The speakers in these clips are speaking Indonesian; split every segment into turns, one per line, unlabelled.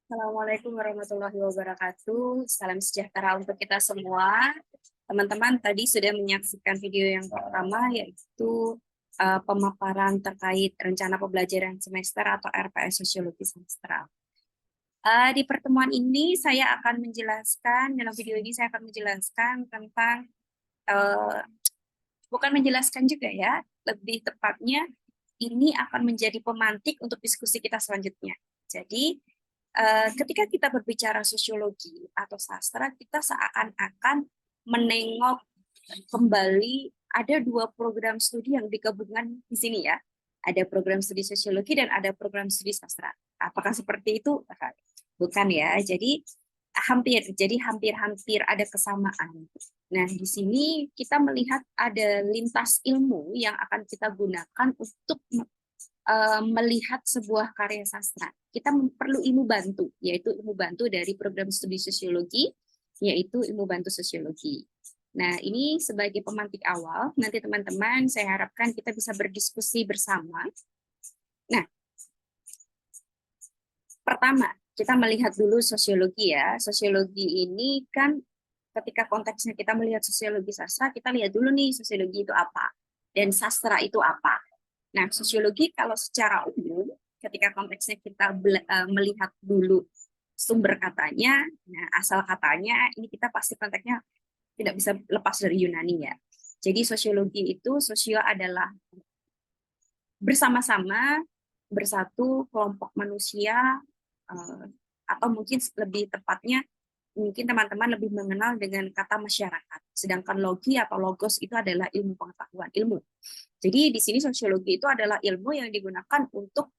Assalamualaikum warahmatullahi wabarakatuh. Salam sejahtera untuk kita semua. Teman-teman tadi sudah menyaksikan video yang pertama, yaitu pemaparan terkait rencana pembelajaran semester atau RPS Sosiologi Semestral. Di pertemuan ini saya akan menjelaskan, dalam video ini saya akan menjelaskan tentang, eh, bukan menjelaskan juga ya, lebih tepatnya ini akan menjadi pemantik untuk diskusi kita selanjutnya. Jadi, ketika kita berbicara sosiologi atau sastra, kita seakan-akan menengok kembali ada dua program studi yang digabungkan di sini ya. Ada program studi sosiologi dan ada program studi sastra. Apakah seperti itu? Bukan ya. Jadi hampir-hampir ada kesamaan. Nah, di sini kita melihat ada lintas ilmu yang akan kita gunakan untuk melihat sebuah karya sastra. Kita perlu ilmu bantu, yaitu ilmu bantu dari program studi sosiologi, yaitu ilmu bantu sosiologi. Nah, ini sebagai pemantik awal, nanti teman-teman saya harapkan kita bisa berdiskusi bersama. Nah, pertama, kita melihat dulu sosiologi ya. Sosiologi ini kan ketika konteksnya kita melihat sosiologi sastra, kita lihat dulu nih sosiologi itu apa dan sastra itu apa. Nah, sosiologi kalau secara umum, ketika konteksnya kita melihat dulu sumber katanya, nah asal katanya, ini kita pasti konteksnya tidak bisa lepas dari Yunani ya. Jadi sosiologi itu, sosio adalah bersama-sama, bersatu, kelompok manusia, eh, atau mungkin lebih tepatnya, mungkin teman-teman lebih mengenal dengan kata masyarakat. Sedangkan logi atau logos itu adalah ilmu pengetahuan, ilmu. Jadi di sini sosiologi itu adalah ilmu yang digunakan untuk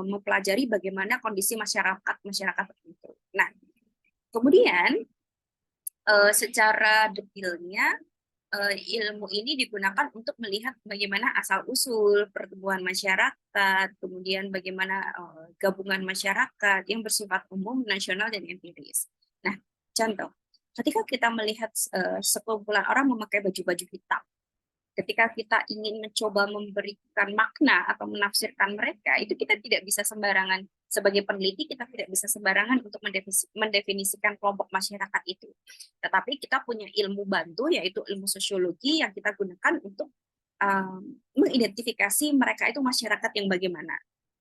mempelajari bagaimana kondisi masyarakat tertentu. Nah, kemudian secara detailnya ilmu ini digunakan untuk melihat bagaimana asal-usul pertumbuhan masyarakat, kemudian bagaimana gabungan masyarakat yang bersifat umum, nasional, dan empiris. Nah, contoh, ketika kita melihat sekumpulan orang memakai baju-baju hitam, ketika kita ingin mencoba memberikan makna atau menafsirkan mereka, itu kita tidak bisa sembarangan. Sebagai peneliti, kita tidak bisa sembarangan untuk mendefinisikan kelompok masyarakat itu. Tetapi kita punya ilmu bantu, yaitu ilmu sosiologi yang kita gunakan untuk mengidentifikasi mereka itu masyarakat yang bagaimana.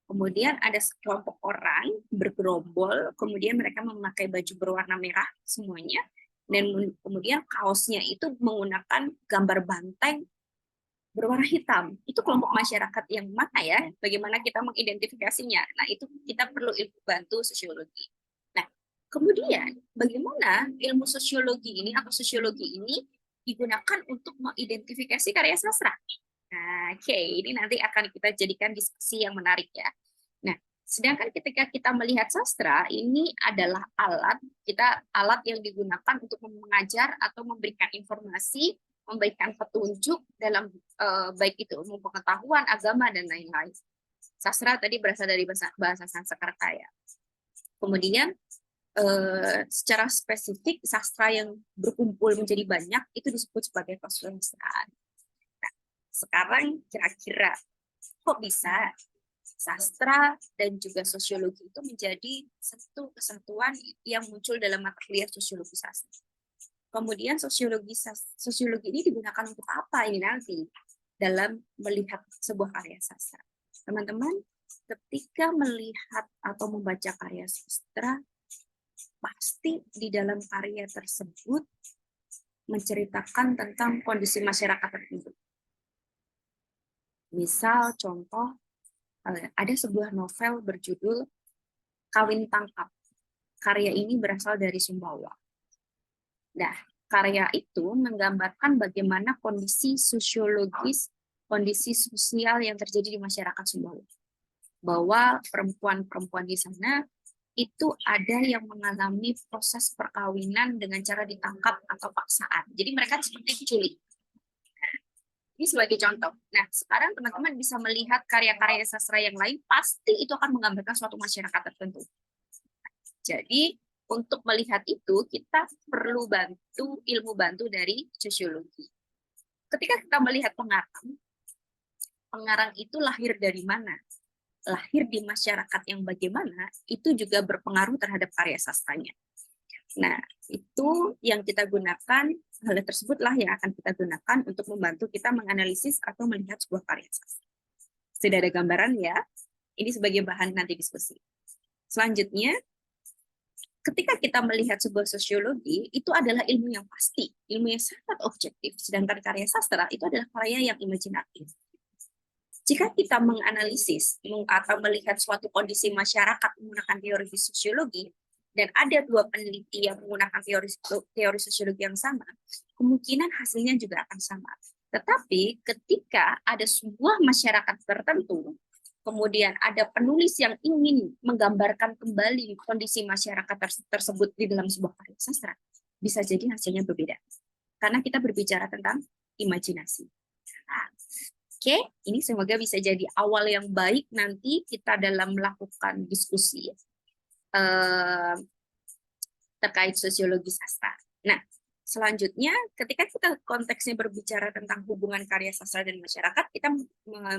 Kemudian ada sekelompok orang bergerombol, kemudian mereka memakai baju berwarna merah semuanya, dan kemudian kaosnya itu menggunakan gambar banteng berwarna hitam. Itu kelompok masyarakat yang mana ya? Bagaimana kita mengidentifikasinya? Nah, itu kita perlu ilmu bantu sosiologi. Nah, kemudian bagaimana ilmu sosiologi ini atau sosiologi ini digunakan untuk mengidentifikasi karya sastra? Nah, oke, ini nanti akan kita jadikan diskusi yang menarik ya. Nah, sedangkan ketika kita melihat sastra, ini adalah alat yang digunakan untuk mengajar atau memberikan informasi, memberikan petunjuk dalam baik itu ilmu pengetahuan, agama, dan lain-lain. Sastra tadi berasal dari bahasa Sanskerta ya. Kemudian secara spesifik sastra yang berkumpul menjadi banyak itu disebut sebagai kesusastraan. Nah, sekarang kira-kira kok bisa sastra dan juga sosiologi itu menjadi satu kesatuan yang muncul dalam mata kuliah sosiologi sastra. Kemudian sosiologi ini digunakan untuk apa ini nanti dalam melihat sebuah karya sastra. Teman-teman, ketika melihat atau membaca karya sastra, pasti di dalam karya tersebut menceritakan tentang kondisi masyarakat tertentu. Misal contoh, ada sebuah novel berjudul Kawin Tangkap. Karya ini berasal dari Sumbawa. Nah, karya itu menggambarkan bagaimana kondisi sosiologis, kondisi sosial yang terjadi di masyarakat Sumbawa. Bahwa perempuan-perempuan di sana itu ada yang mengalami proses perkawinan dengan cara ditangkap atau paksaan. Jadi mereka seperti diculik. Ini sebagai contoh. Nah, sekarang teman-teman bisa melihat karya-karya sastra yang lain, pasti itu akan menggambarkan suatu masyarakat tertentu. Jadi, untuk melihat itu, kita perlu ilmu bantu dari sosiologi. Ketika kita melihat pengarang itu lahir dari mana? lahir di masyarakat yang bagaimana, itu juga berpengaruh terhadap karya sastranya. Nah, itu yang kita gunakan, hal tersebutlah yang akan kita gunakan untuk membantu kita menganalisis atau melihat sebuah karya sastra. Sudah ada gambaran ya? Ini sebagai bahan nanti diskusi. Selanjutnya, ketika kita melihat sebuah sosiologi, itu adalah ilmu yang pasti, ilmu yang sangat objektif, sedangkan karya sastra itu adalah karya yang imajinatif. Jika kita menganalisis atau melihat suatu kondisi masyarakat menggunakan teori sosiologi, dan ada dua peneliti yang menggunakan teori sosiologi yang sama, kemungkinan hasilnya juga akan sama. Tetapi ketika ada sebuah masyarakat tertentu, kemudian ada penulis yang ingin menggambarkan kembali kondisi masyarakat tersebut di dalam sebuah karya sastra, bisa jadi hasilnya berbeda. Karena kita berbicara tentang imajinasi. Nah, oke, ini semoga bisa jadi awal yang baik nanti kita dalam melakukan diskusi terkait sosiologi sastra. Nah, selanjutnya, ketika kita konteksnya berbicara tentang hubungan karya sastra dan masyarakat, kita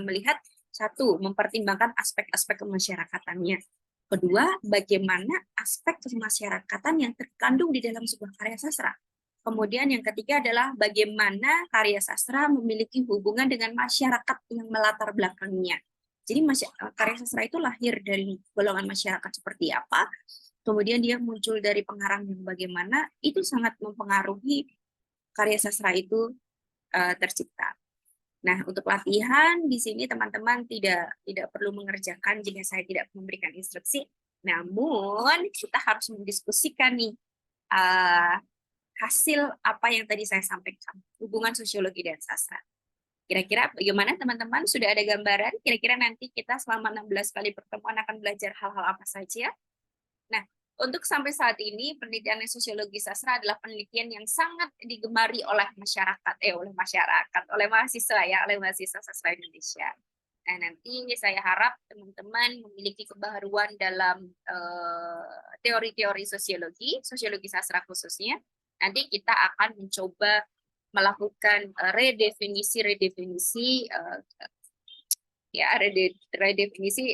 melihat satu, mempertimbangkan aspek-aspek kemasyarakatannya. Kedua, bagaimana aspek kemasyarakatan yang terkandung di dalam sebuah karya sastra. Kemudian yang ketiga adalah bagaimana karya sastra memiliki hubungan dengan masyarakat yang melatar belakangnya. Jadi karya sastra itu lahir dari golongan masyarakat seperti apa, kemudian dia muncul dari pengarang yang bagaimana, itu sangat mempengaruhi karya sastra itu tercipta. Nah, untuk latihan di sini teman-teman tidak perlu mengerjakan jika saya tidak memberikan instruksi. Namun kita harus mendiskusikan nih hasil apa yang tadi saya sampaikan, hubungan sosiologi dan sastra. Kira-kira bagaimana teman-teman? Sudah ada gambaran? Kira-kira nanti kita selama 16 kali pertemuan akan belajar hal-hal apa saja? Nah, untuk sampai saat ini penelitian sosiologi sastra adalah penelitian yang sangat digemari oleh masyarakat, oleh mahasiswa ya, oleh mahasiswa sastra Indonesia. Nah, nanti saya harap teman-teman memiliki kebaharuan dalam teori-teori sosiologi sastra khususnya. Nanti kita akan mencoba melakukan redefinisi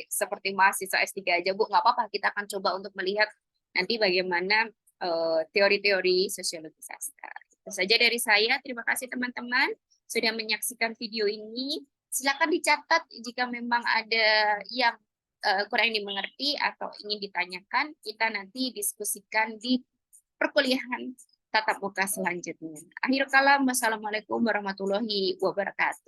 seperti mahasiswa S3 aja, Bu. Nggak apa-apa, kita akan coba untuk melihat nanti bagaimana teori-teori sosiologi sastra. Itu saja dari saya. Terima kasih teman-teman sudah menyaksikan video ini. Silakan dicatat jika memang ada yang kurang dimengerti atau ingin ditanyakan. Kita nanti diskusikan di perkuliahan tatap muka selanjutnya. Akhir kalam, wassalamualaikum warahmatullahi wabarakatuh.